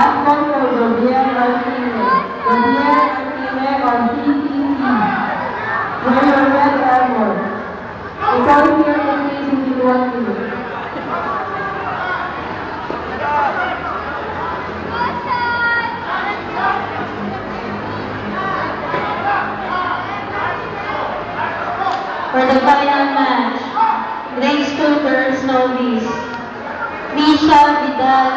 Last one for Gabriel Martinez. Gabriel Martinez on CCC. Wear your red armor. Ikaw here to please if you want to. For the final match, grade 2 girls novice, Misha Vidal,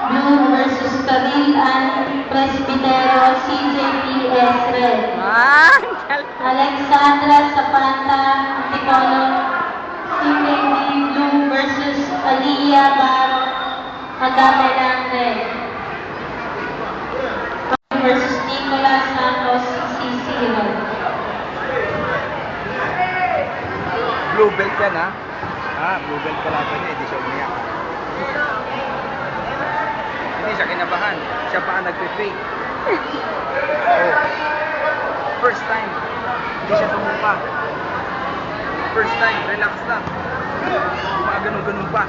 Blue versus Karil Ann Presbitero, CJPS Red. Alexandra Zapanta, Antipolo, CKD Blue versus Aliyah Baro, Agamelang Red. Versus Nicolas Santos, CC Red. Blue belt yan, ha? Blue belt pala ito niya, hindi siya umiyak. Hindi siya kinabahan. Siya pa ang nagpe-fake. Oh. First time. Hindi siya tumumpa. First time, relax lang. Mga ganun-ganun pa.